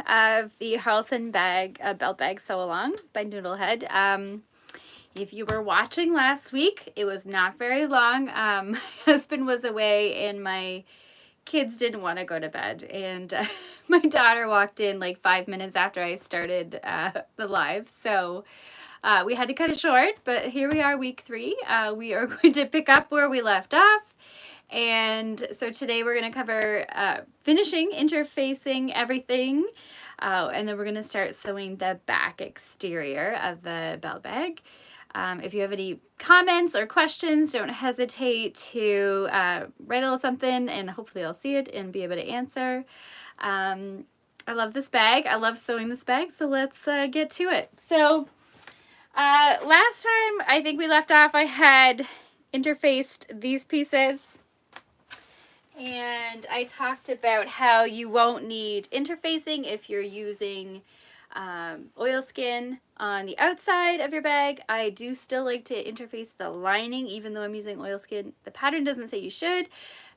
of the Haralson bag, belt bag Sewalong by Noodlehead. If you were watching last week, it was not very long. My husband was away and my kids didn't want to go to bed, and my daughter walked in like 5 minutes after I started the live, so we had to cut it short, but here we are, week 3. We are going to pick up where we left off, and so today we're going to cover finishing, interfacing everything, and then we're going to start sewing the back exterior of the belt bag. If you have any comments or questions, don't hesitate to write a little something, and hopefully I'll see it and be able to answer. I love this bag. I love sewing this bag, so let's get to it. So last time I think we left off, I had interfaced these pieces, and I talked about how you won't need interfacing if you're using oilskin on the outside of your bag. I do still like to interface the lining even though I'm using oilskin. The pattern doesn't say you should. It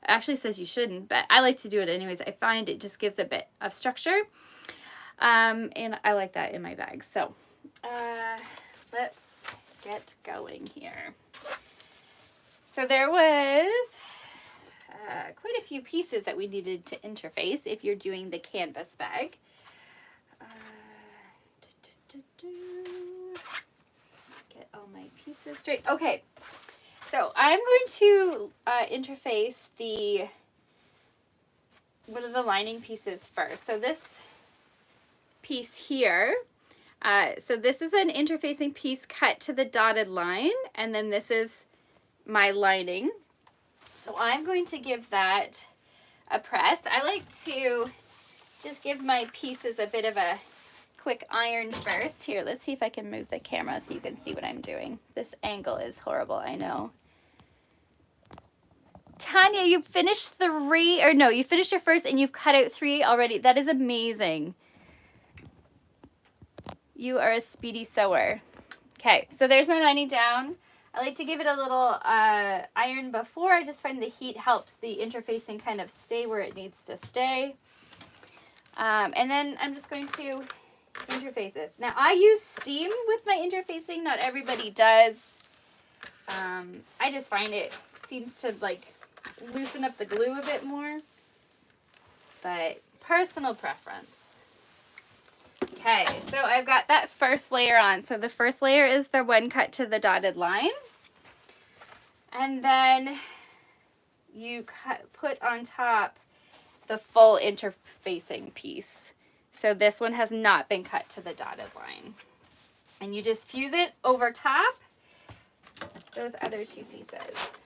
actually says you shouldn't, but I like to do it anyways. I find it just gives a bit of structure, and I like that in my bag. So let's get going here. So there was quite a few pieces that we needed to interface if you're doing the canvas bag. Get all my pieces straight. Okay, so I'm going to interface one of the lining pieces first. So this piece here, so this is an interfacing piece cut to the dotted line, and then this is my lining. So I'm going to give that a press. I like to just give my pieces a bit of a quick iron first. Here, let's see if I can move the camera so you can see what I'm doing. This angle is horrible, I know. Tanya, you finished 3, or no, you finished your first and you've cut out 3 already. That is amazing. You are a speedy sewer. Okay, so there's my lining down. I like to give it a little iron before. I just find the heat helps the interfacing kind of stay where it needs to stay. And then I'm just going to interface this. Now I use steam with my interfacing. Not everybody does. I just find it seems to like loosen up the glue a bit more, but personal preference. Okay, so I've got that first layer on. So the first layer is the one cut to the dotted line, and then you put on top the full interfacing piece. So this one has not been cut to the dotted line. And you just fuse it over top those other 2 pieces.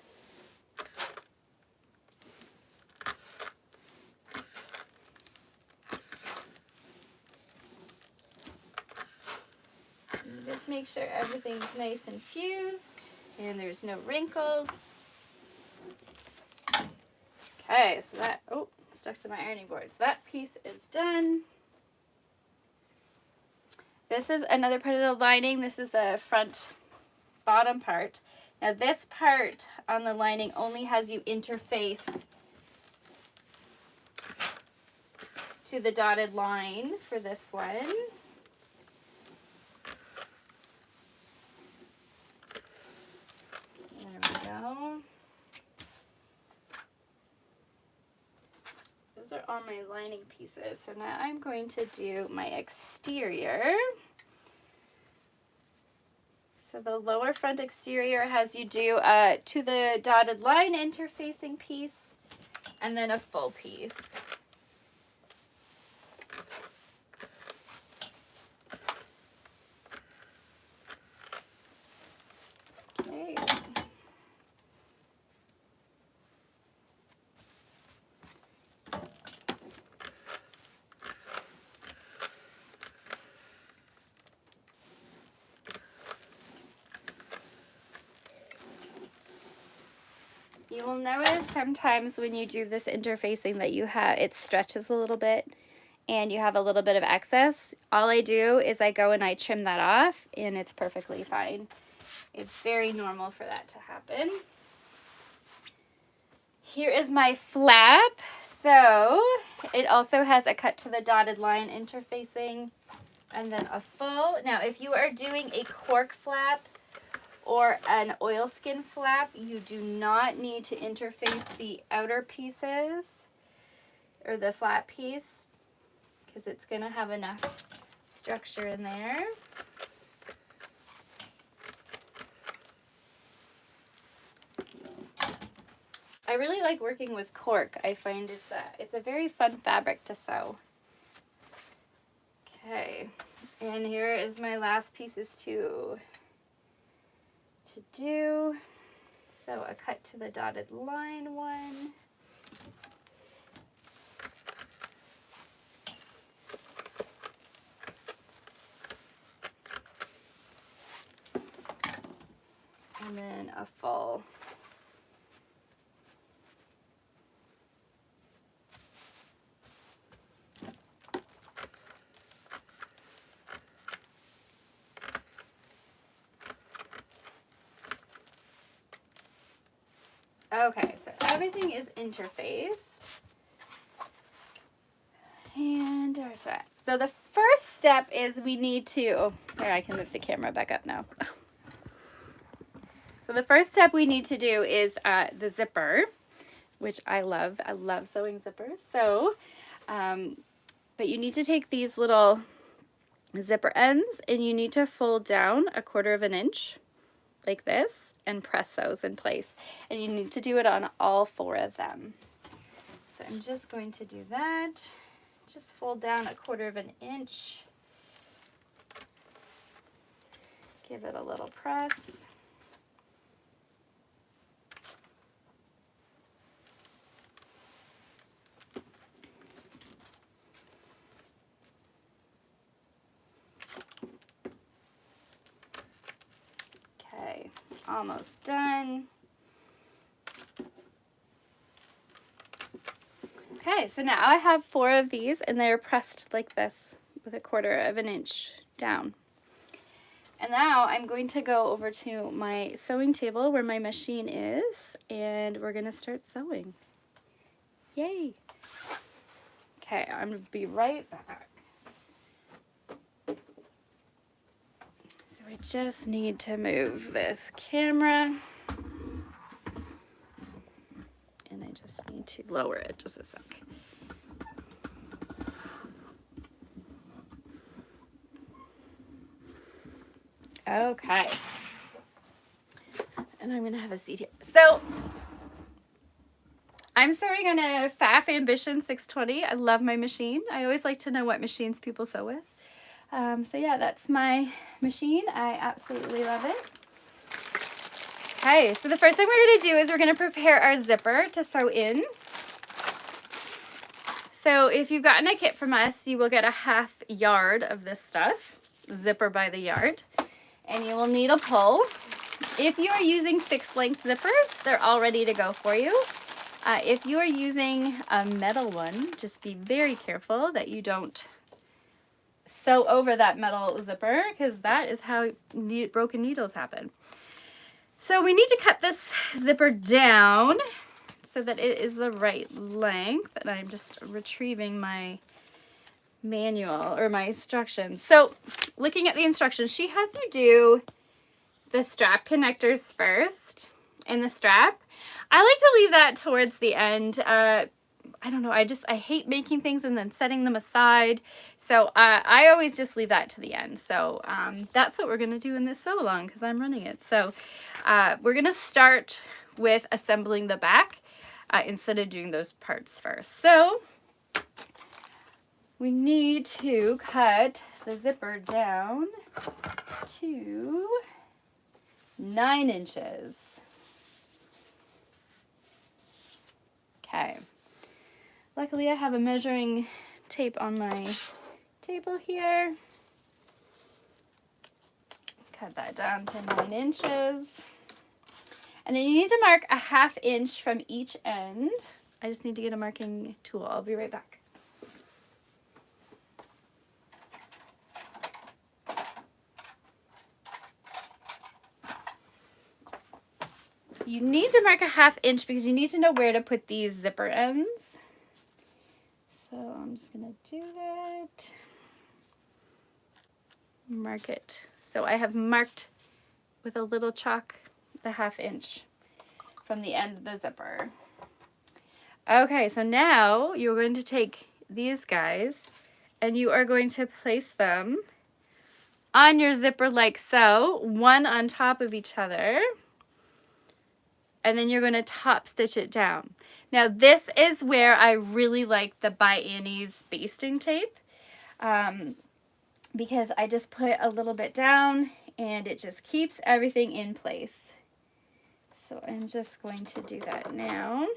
And just make sure everything's nice and fused and there's no wrinkles. Okay, so that, oh, stuck to my ironing board. So that piece is done. This is another part of the lining. This is the front bottom part. Now this part on the lining only has you interface to the dotted line for this one. There we go. Those are all my lining pieces. So now I'm going to do my exterior. So the lower front exterior has you do to the dotted line interfacing piece, and then a full piece. Okay. You will notice sometimes when you do this interfacing that it stretches a little bit and you have a little bit of excess. All I do is I go and I trim that off, and it's perfectly fine. It's very normal for that to happen. Here is my flap. So it also has a cut to the dotted line interfacing and then a full. Now, if you are doing a cork flap or an oilskin flap, you do not need to interface the outer pieces or the flat piece because it's going to have enough structure in there. I really like working with cork. I find it's a very fun fabric to sew. Okay, and here is my last pieces to do. So a cut to the dotted line one. And then a full. Okay, so everything is interfaced. And our strap. So the first step is we need to, oh, here I can move the camera back up now. So the first step we need to do is the zipper, which I love. I love sewing zippers. So, but you need to take these little zipper ends and you need to fold down 1/4 inch like this and press those in place. And you need to do it on all 4 of them. So I'm just going to do that. Just fold down 1/4 inch. Give it a little press. Okay, almost done. Okay, so now I have 4 of these and they're pressed like this with 1/4 inch down. And now I'm going to go over to my sewing table where my machine is and we're going to start sewing. Yay! Okay, I'm going to be right back. So I just need to move this camera. And I just need to lower it just a sec. Okay. And I'm going to have a seat here. So I'm sewing on a Pfaff Ambition 620. I love my machine. I always like to know what machines people sew with. So yeah, that's my machine. I absolutely love it. Okay, so the first thing we're going to do is we're going to prepare our zipper to sew in. So if you've gotten a kit from us, you will get a 1/2 yard of this stuff, zipper by the yard, and you will need a pull. If you are using fixed length zippers, they're all ready to go for you. If you are using a metal one, just be very careful that you don't sew over that metal zipper because that is how broken needles happen. So we need to cut this zipper down so that it is the right length, and I'm just retrieving my manual or my instructions. So looking at the instructions, she has you do the strap connectors first in the strap. I like to leave that towards the end. I don't know, I hate making things and then setting them aside. So I always just leave that to the end. So that's what we're going to do in this sew along because I'm running it. So we're going to start with assembling the back instead of doing those parts first. So we need to cut the zipper down to 9 inches. Okay. Luckily I have a measuring tape on my table here. Cut that down to 9 inches. And then you need to mark a 1/2 inch from each end. I just need to get a marking tool. I'll be right back. You need to mark a 1/2 inch because you need to know where to put these zipper ends. So I'm just gonna do that. Mark it. So I have marked with a little chalk the 1/2 inch from the end of the zipper. Okay, so now you're going to take these guys and you are going to place them on your zipper like so, one on top of each other. And then you're going to top stitch it down. Now this is where I really like the By Annie's basting tape because I just put a little bit down and it just keeps everything in place. So I'm just going to do that now.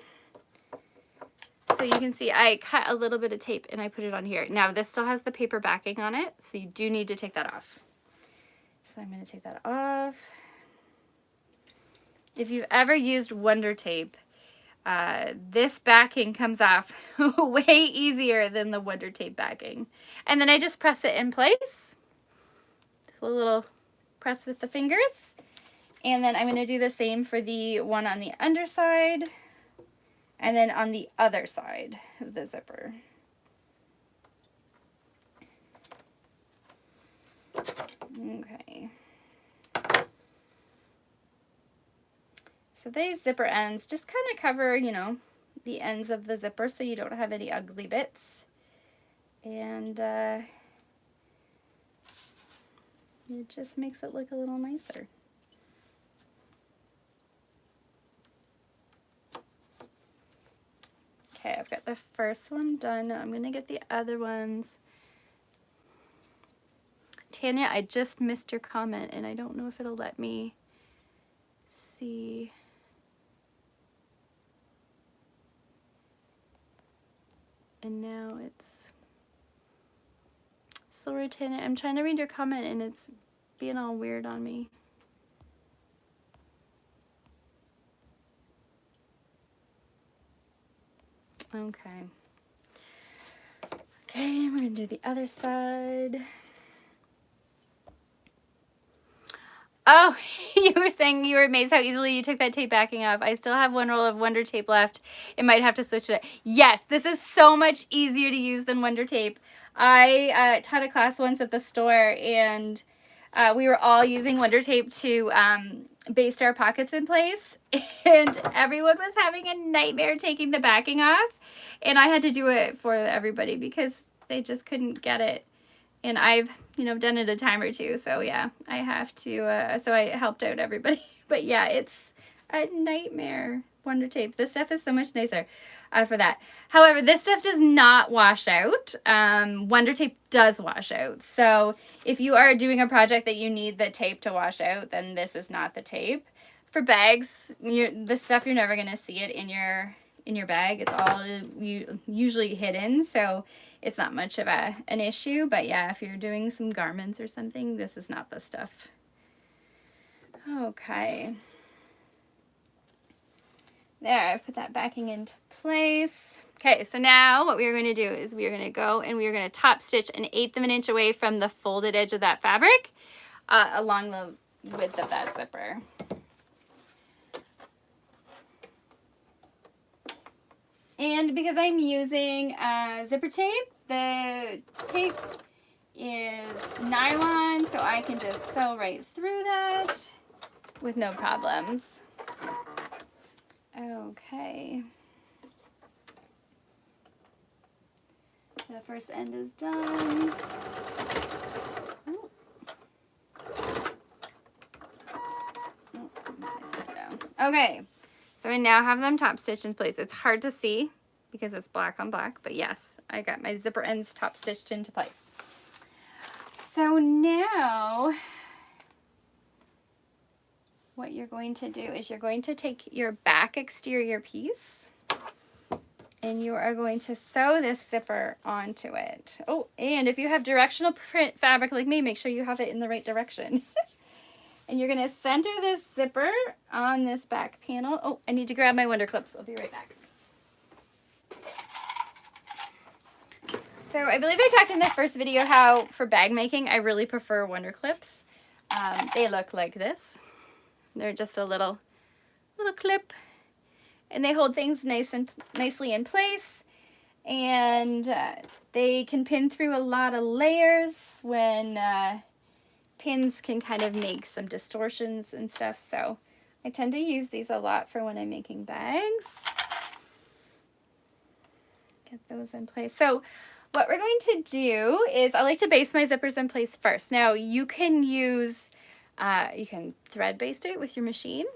So you can see I cut a little bit of tape and I put it on here. Now this still has the paper backing on it, so you do need to take that off. So I'm going to take that off. If you've ever used Wonder Tape, this backing comes off way easier than the Wonder Tape backing. And then I just press it in place. A little press with the fingers. And then I'm going to do the same for the one on the underside. And then on the other side of the zipper. Okay. So these zipper ends just kind of cover, you know, the ends of the zipper so you don't have any ugly bits. And it just makes it look a little nicer. Okay, I've got the first one done. Now I'm going to get the other ones. Tanya, I just missed your comment and I don't know if it'll let me see. And now it's... Sorry, Tanya, I'm trying to read your comment and it's being all weird on me. Okay. Okay, we're going to do the other side. Oh, you were saying you were amazed how easily you took that tape backing off. I still have one roll of Wonder Tape left. It might have to switch it. Yes, this is so much easier to use than Wonder Tape. I taught a class once at the store and we were all using Wonder Tape to baste our pockets in place. And everyone was having a nightmare taking the backing off. And I had to do it for everybody because they just couldn't get it. And I've, you know, done it a time or two. So yeah, I have to, so I helped out everybody. But yeah, it's a nightmare, Wonder Tape. This stuff is so much nicer for that. However, this stuff does not wash out. Wonder Tape does wash out. So if you are doing a project that you need the tape to wash out, then this is not the tape. For bags, this stuff, you're never going to see it in your bag. It's all usually hidden. So it's not much of an issue, but yeah, if you're doing some garments or something, this is not the stuff. Okay. There, I've put that backing into place. Okay, so now what we're going to do is we are going to go and we are going to top stitch 1/8 of an inch away from the folded edge of that fabric along the width of that zipper. And because I'm using zipper tape, the tape is nylon, so I can just sew right through that with no problems. Okay. The first end is done. Okay. So I now have them top stitched in place. It's hard to see because it's black on black, but yes, I got my zipper ends top stitched into place. So now what you're going to do is you're going to take your back exterior piece and you are going to sew this zipper onto it. Oh, and if you have directional print fabric like me, make sure you have it in the right direction. And you're going to center this zipper on this back panel. Oh, I need to grab my Wonder Clips. I'll be right back. So I believe I talked in the first video how for bag making, I really prefer Wonder Clips. They look like this. They're just a little little clip, and they hold things nicely in place, and they can pin through a lot of layers when pins can kind of make some distortions and stuff. So I tend to use these a lot for when I'm making bags. Get those in place. So what we're going to do is I like to baste my zippers in place first. Now you can use, you can thread baste it with your machine,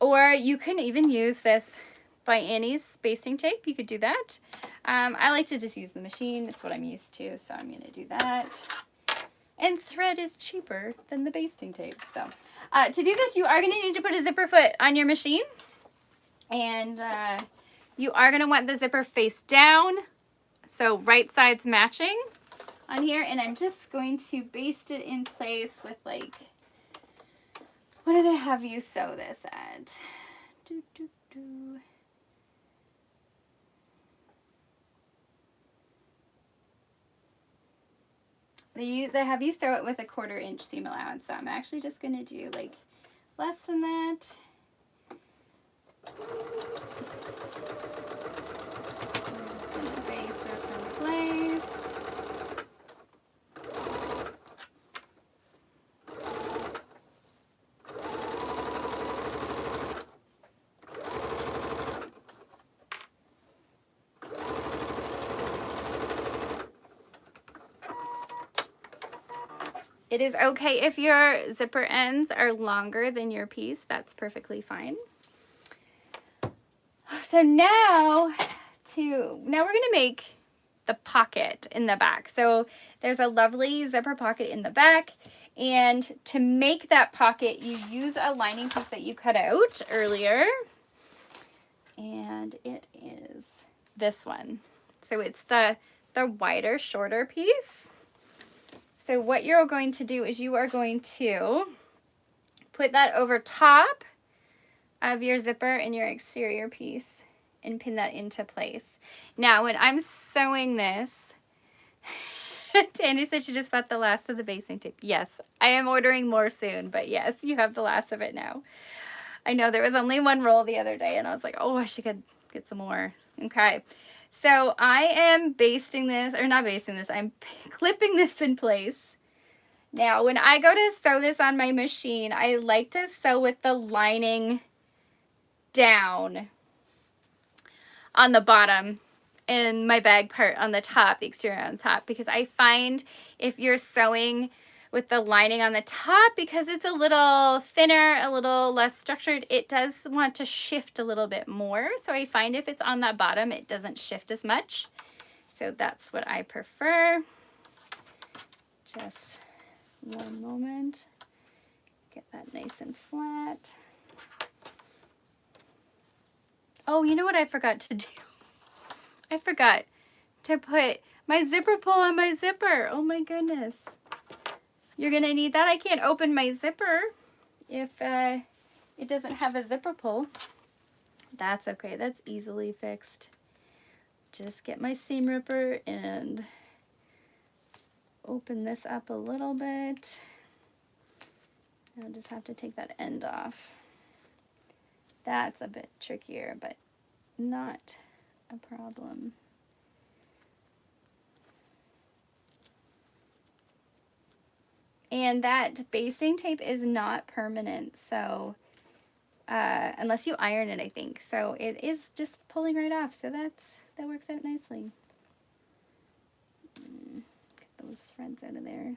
or you can even use this by Annie's basting tape. You could do that. I like to just use the machine. It's what I'm used to, so I'm going to do that. And thread is cheaper than the basting tape. So to do this, you are going to need to put a zipper foot on your machine, and you are going to want the zipper face down, so right side's matching on here. And I'm just going to baste it in place with, like, what do they have you sew this at? They have you sew it with a 1/4 inch seam allowance, so I'm actually just going to do like less than that. I'm just going to baste this in place. It is okay if your zipper ends are longer than your piece. That's perfectly fine. So now we're going to make the pocket in the back. So there's a lovely zipper pocket in the back, and to make that pocket you use a lining piece that you cut out earlier, and it is this one. So it's the wider, shorter piece. So what you're going to do is you are going to put that over top of your zipper and your exterior piece and pin that into place. Now, when I'm sewing this, Tandy said she just bought the last of the basting tape. Yes, I am ordering more soon, but yes, you have the last of it now. I know there was only one roll the other day, and I was like, oh, I should get some more. Okay. So I am basting this, or not basting this, I'm clipping this in place. Now, when I go to sew this on my machine, I like to sew with the lining down on the bottom and my bag part on the top, the exterior on top, because I find if you're sewing with the lining on the top, because it's a little thinner, a little less structured, it does want to shift a little bit more. So I find if it's on that bottom, it doesn't shift as much. So that's what I prefer. Just one moment. Get that nice and flat. Oh, you know what I forgot to do? I forgot to put my zipper pull on my zipper. Oh my goodness. You're going to need that. I can't open my zipper if it doesn't have a zipper pull. That's okay. That's easily fixed. Just get my seam ripper and open this up a little bit. I'll just have to take that end off. That's a bit trickier, but not a problem. And that basting tape is not permanent, so unless you iron it, I think. So it is just pulling right off, so that works out nicely. Get those threads out of there.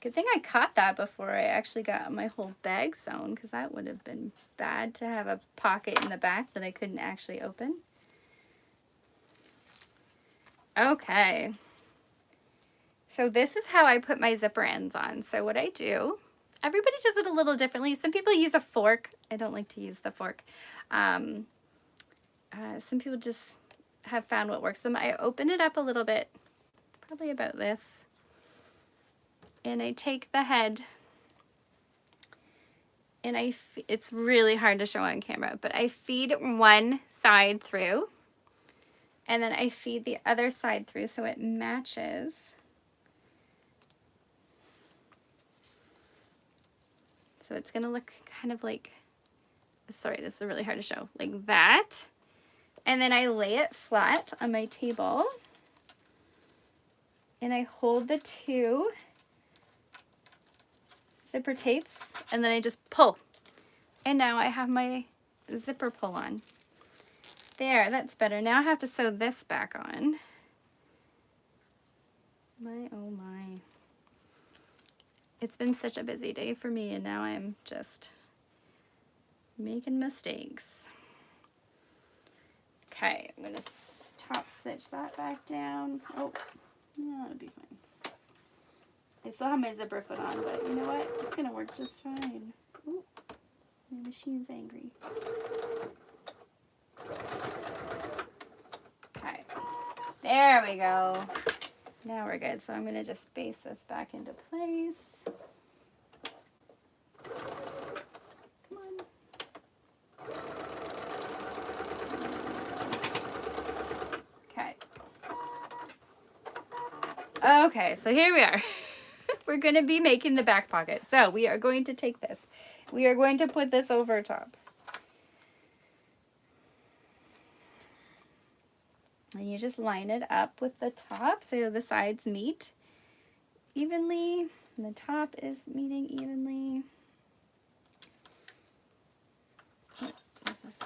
Good thing I caught that before I actually got my whole bag sewn, because that would have been bad to have a pocket in the back that I couldn't actually open. Okay. So this is how I put my zipper ends on. So what I do, everybody does it a little differently. Some people use a fork. I don't like to use the fork. Some people just have found what works for them. I open it up a little bit, probably about this. And I take the head, and it's really hard to show on camera, but I feed one side through, And then I feed the other side through so it matches. So it's gonna look kind of like, sorry, this is really hard to show, like that. And then I lay it flat on my table and I hold the two zipper tapes and then I just pull. And now I have my zipper pull on. There, that's better. Now I have to sew this back on. My, oh my. It's been such a busy day for me and now I'm just making mistakes. Okay, I'm gonna top stitch that back down. Oh, no, it'll be fine. I still have my zipper foot on, but you know what? It's gonna work just fine. Ooh, my machine's angry. Okay, there we go. Now we're good. So I'm gonna just baste this back into place. Come on. Okay. Okay, so here we are. We're going to be making the back pocket. So we are going to take this. We are going to put this over top. And you just line it up with the top so the sides meet evenly. And the top is meeting evenly. What's this?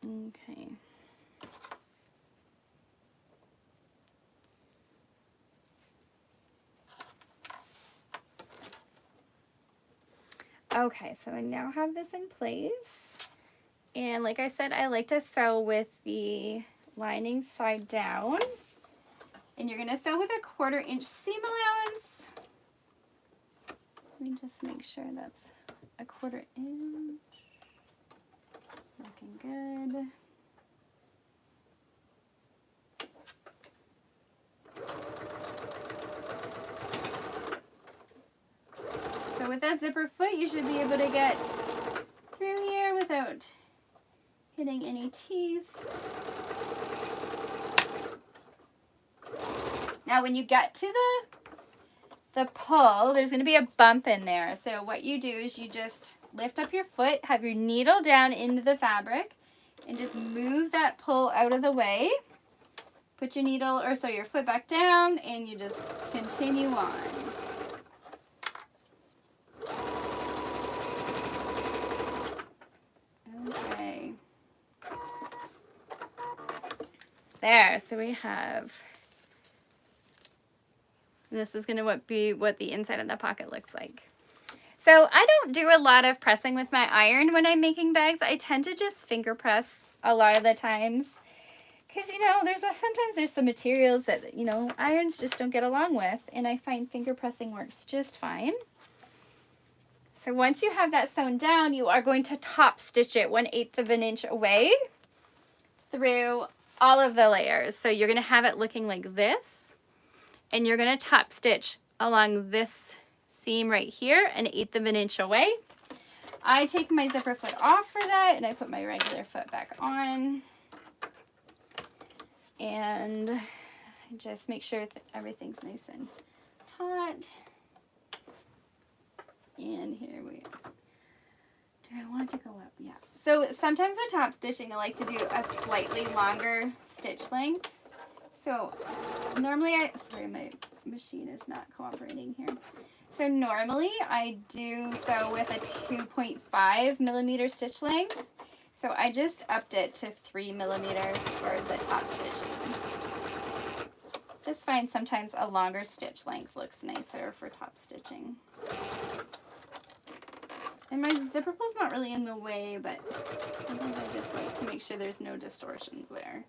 Okay. Okay, so I now have this in place. And like I said, I like to sew with the lining side down. And you're gonna sew with a 1/4 inch seam allowance. Let me just make sure that's a 1/4 inch. Looking good. So with that zipper foot, you should be able to get through here without hitting any teeth. Now when you get to the pull, there's going to be a bump in there. So what you do is you just lift up your foot, have your needle down into the fabric, and just move that pull out of the way. Put your needle, or so your foot back down, and you just continue on. Okay. There, so we have, this is going to be what the inside of the pocket looks like. So I don't do a lot of pressing with my iron when I'm making bags. I tend to just finger press a lot of the times. Because, you know, sometimes there's some materials that, you know, irons just don't get along with. And I find finger pressing works just fine. So once you have that sewn down, you are going to top stitch it 1/8 of an inch away through all of the layers. So you're going to have it looking like this. And you're going to top stitch along this seam right here, 1/8 of an inch away. I take my zipper foot off for that and I put my regular foot back on. And just make sure that everything's nice and taut. And here we are. Do I want to go up? Yeah. So sometimes with top stitching, I like to do a slightly longer stitch length. So normally sorry, my machine is not cooperating here. So normally I do so with a 2.5 millimeter stitch length. So I just upped it to 3 millimeters for the top stitching. Just find sometimes a longer stitch length looks nicer for top stitching. And my zipper pull's not really in the way, but sometimes I just like to make sure there's no distortions there.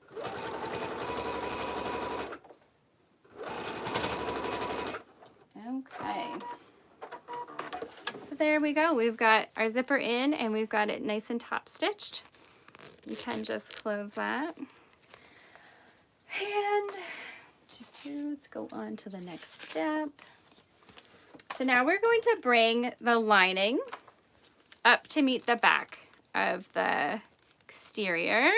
Okay. So there we go. We've got our zipper in and we've got it nice and top stitched. You can just close that. And let's go on to the next step. So now we're going to bring the lining up to meet the back of the exterior.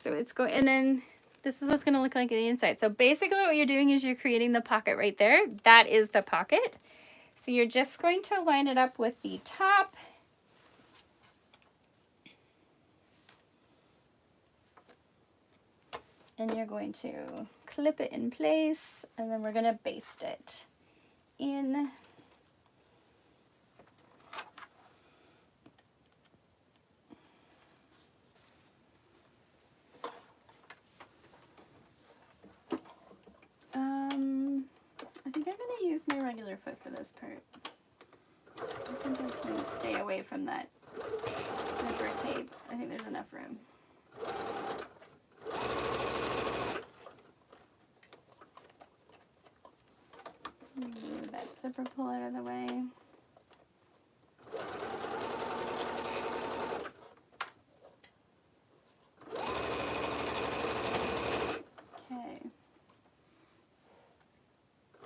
So it's going, and then this is what's going to look like on the inside. So basically what you're doing is you're creating the pocket right there. That is the pocket. So you're just going to line it up with the top. And you're going to clip it in place, and then we're going to baste it in. I think I'm going to use my regular foot for this part. I think I can stay away from that zipper tape. I think there's enough room. Move that zipper pull out of the way. Okay.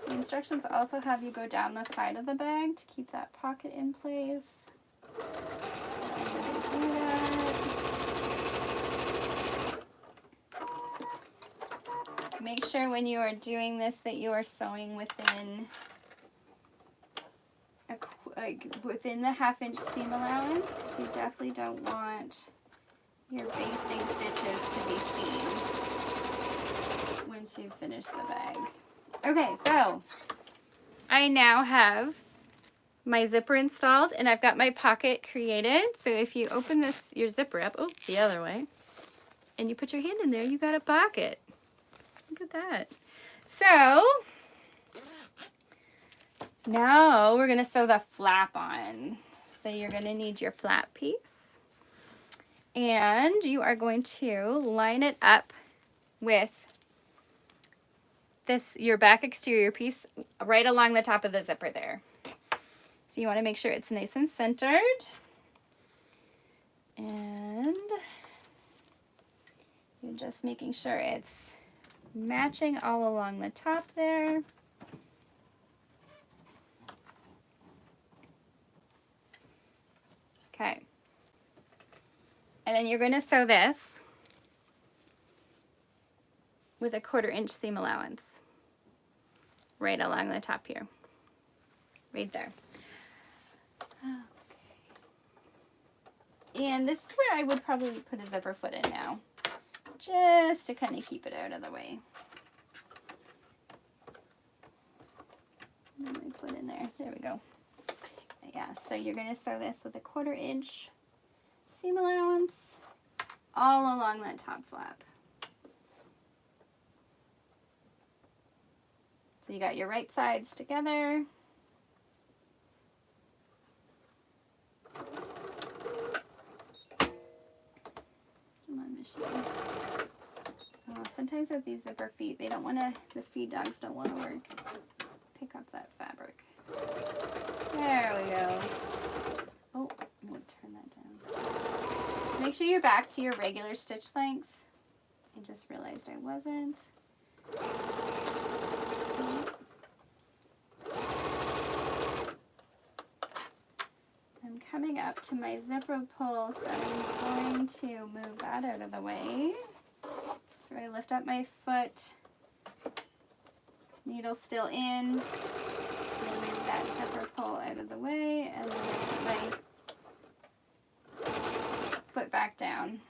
The instructions also have you go down the side of the bag to keep that pocket in place. I'm going to do that. Make sure when you are doing this that you are sewing within within the 1/2 inch seam allowance. So you definitely don't want your basting stitches to be seen once you finish the bag. Okay, so I now have my zipper installed and I've got my pocket created. So if you open this, your zipper up, oh, the other way, and you put your hand in there, you got a pocket. Look at that. So now we're gonna sew the flap on. So you're gonna need your flap piece and you are going to line it up with this, your back exterior piece right along the top of the zipper there. So you wanna make sure it's nice and centered. And you're just making sure it's matching all along the top there. Okay. And then you're going to sew this with a 1/4 inch seam allowance right along the top here. Right there. Okay. And this is where I would probably put a zipper foot in now, just to kind of keep it out of the way. Let me put in there. There we go. Yeah, so you're going to sew this with a 1/4 inch seam allowance all along that top flap. So you got your right sides together. Come on, machine. Oh, sometimes with these zipper feet, they don't want to, the feed dogs don't want to work. Pick up that fabric. There we go. Oh, I'm going to turn that down. Make sure you're back to your regular stitch length. I just realized I wasn't. I'm coming up to my zipper pull, so I'm going to move that out of the way. So I lift up my foot, needle still in, move that zipper pull out of the way, and then put my foot back down.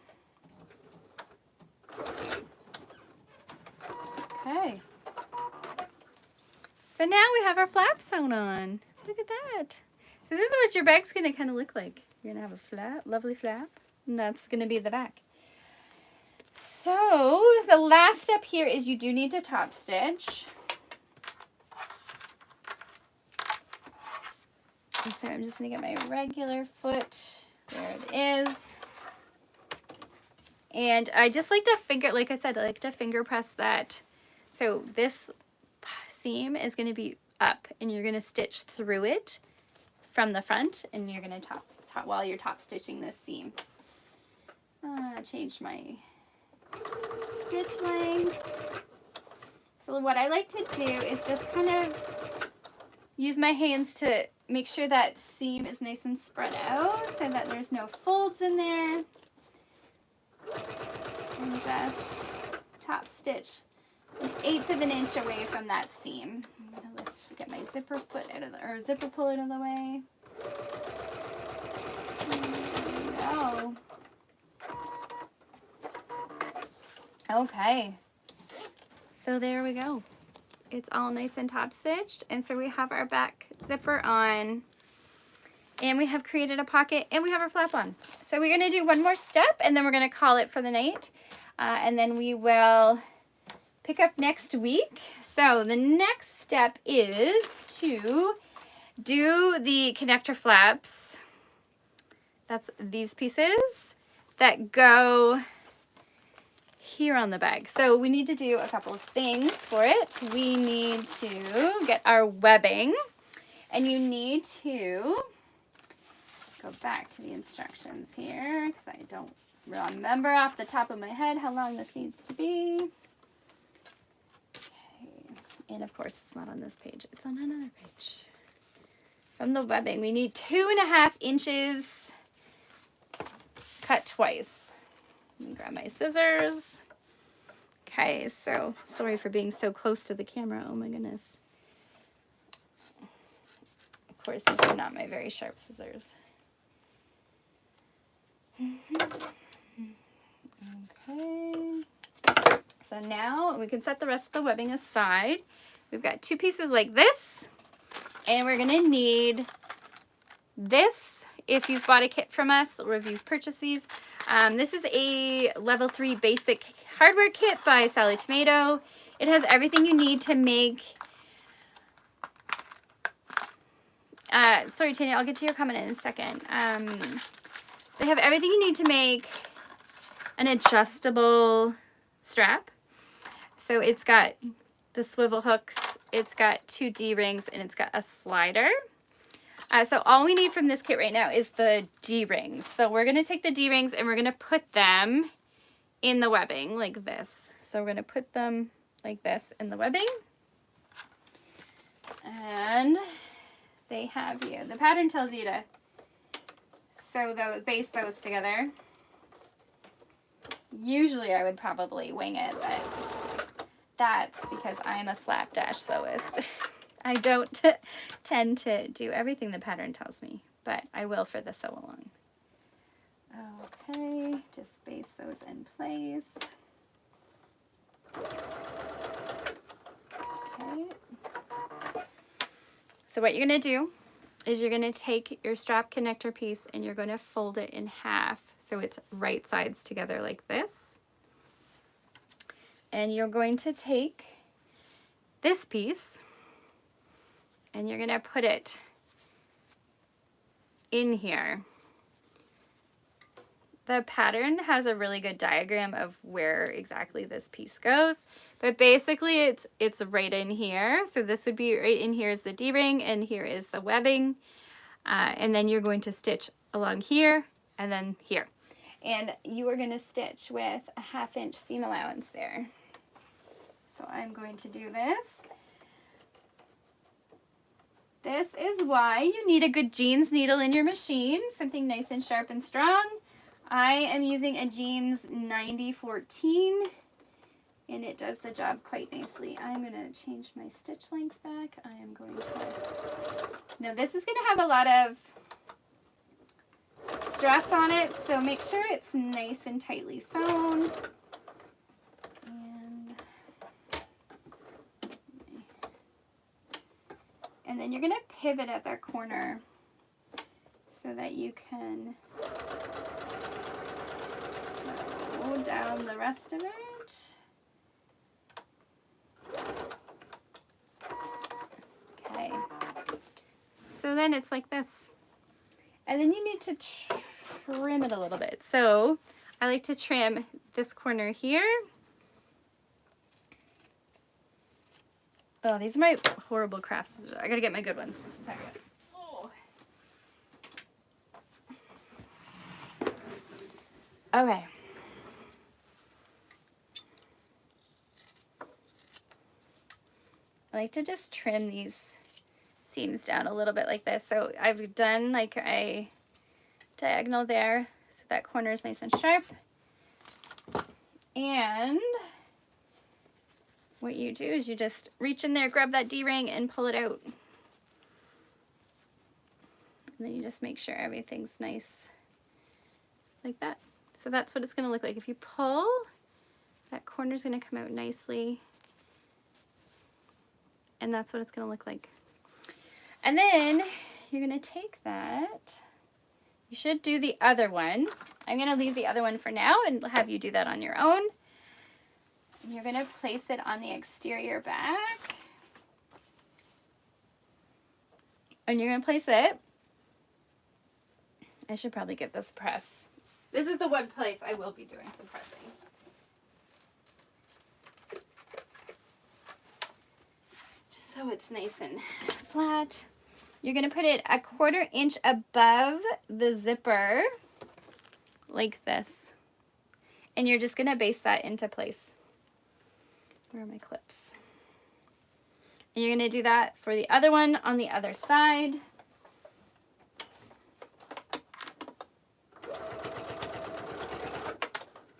Okay. So now we have our flap sewn on. Look at that. So this is what your bag's going to kind of look like. You're going to have a flap, lovely flap, and that's going to be the back. So the last step here is you do need to top stitch. And so I'm just going to get my regular foot. There it is. And I just like to finger, like I said, I like to finger press that. So this seam is going to be up and you're going to stitch through it from the front, and you're going to top while you're top stitching this seam. Change my stitch length. So what I like to do is just kind of use my hands to make sure that seam is nice and spread out so that there's no folds in there. And just top stitch 1/8 of an inch away from that seam. I'm gonna get my zipper foot out of the, or zipper pull out of the way. There we go. Okay. So there we go. It's all nice and top stitched. And so we have our back zipper on, and we have created a pocket, and we have our flap on. So we're gonna do one more step, and then we're gonna call it for the night. And then we will pick up next week. So the next step is to do the connector flaps. That's these pieces that go here on the bag. So we need to do a couple of things for it. We need to get our webbing, and you need to go back to the instructions here because I don't remember off the top of my head how long this needs to be. Okay. And of course it's not on this page, it's on another page. From the webbing, we need 2.5 inches cut twice. Let me grab my scissors. Okay, so sorry for being so close to the camera. Oh my goodness. Of course, these are not my very sharp scissors. Okay. So now we can set the rest of the webbing aside. We've got 2 pieces like this, and we're gonna need this if you've bought a kit from us or if you've purchased these. This is a level 3 basic hardware kit by Sally Tomato. It has everything you need to make, sorry Tanya, I'll get to your comment in a second. They have everything you need to make an adjustable strap. So it's got the swivel hooks, it's got 2 D-rings, and it's got a slider. So all we need from this kit right now is the D-rings. So we're going to take the D-rings and we're going to put them in the webbing like this. So we're going to put them like this in the webbing. And they have you. The pattern tells you to sew those, baste those together. Usually I would probably wing it, but that's because I'm a slapdash sewist. I don't tend to do everything the pattern tells me, but I will for the sew along. Okay, just baste those in place. Okay. So what you're going to do is you're going to take your strap connector piece and you're going to fold it in half so it's right sides together like this. And you're going to take this piece and you're going to put it in here. The pattern has a really good diagram of where exactly this piece goes, but basically it's right in here. So this would be right in here is the D-ring, and here is the webbing, and then you're going to stitch along here and then here, and you are going to stitch with a 1/2 inch seam allowance there. So I'm going to do this. This is why you need a good jeans needle in your machine, something nice and sharp and strong. I am using a jeans 9014 and it does the job quite nicely. I'm going to change my stitch length back. I am going to, now this is going to have a lot of stress on it, so make sure it's nice and tightly sewn. And then you're going to pivot at that corner so that you can sew down the rest of it. Okay. So then it's like this. And then you need to trim it a little bit. So I like to trim this corner here. Oh, these are my horrible craft scissors. I gotta get my good ones. Just a second. Oh. Okay. I like to just trim these seams down a little bit like this. So I've done like a diagonal there, so that corner is nice and sharp. And what you do is you just reach in there, grab that D-ring and pull it out. And then you just make sure everything's nice like that. So that's what it's going to look like. If you pull, that corner's going to come out nicely. And that's what it's going to look like. And then you're going to take that. You should do the other one. I'm going to leave the other one for now and have you do that on your own. And you're going to place it on the exterior back. And you're going to place it. I should probably give this a press. This is the one place I will be doing some pressing. Just so it's nice and flat. You're going to put it a 1/4 inch above the zipper, like this. And you're just going to base that into place. Where are my clips? And you're going to do that for the other one on the other side.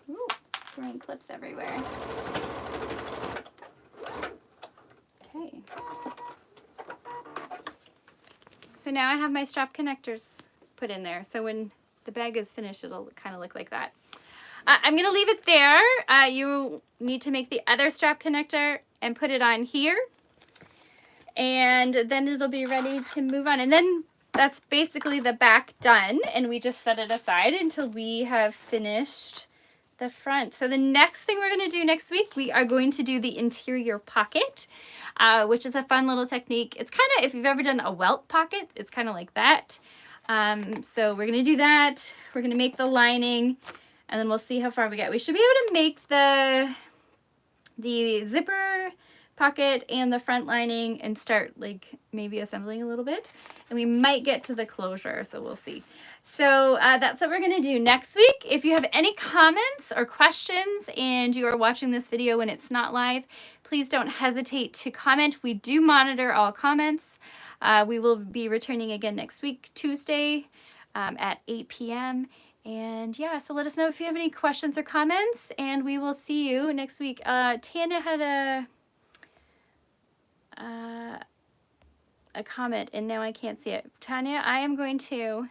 Ooh, throwing clips everywhere. Okay. So now I have my strap connectors put in there. So when the bag is finished, it'll kind of look like that. I'm going to leave it there. You need to make the other strap connector and put it on here. And then it'll be ready to move on. And then that's basically the back done. And we just set it aside until we have finished the front. So the next thing we're going to do next week, we are going to do the interior pocket, which is a fun little technique. It's kind of, if you've ever done a welt pocket, it's kind of like that. So we're going to do that. We're going to make the lining, and then we'll see how far we get. We should be able to make the zipper pocket and the front lining and start like maybe assembling a little bit. And we might get to the closure, so we'll see. So that's what we're going to do next week. If you have any comments or questions and you are watching this video when it's not live, please don't hesitate to comment. We do monitor all comments. We will be returning again next week, Tuesday at 8 p.m. And yeah, so let us know if you have any questions or comments, and we will see you next week. Tanya had a comment, and now I can't see it. Tanya, I am going to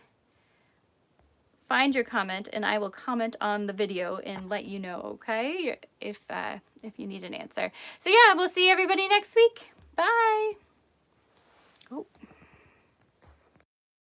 find your comment, and I will comment on the video and let you know, okay, if you need an answer. So yeah, we'll see everybody next week. Bye.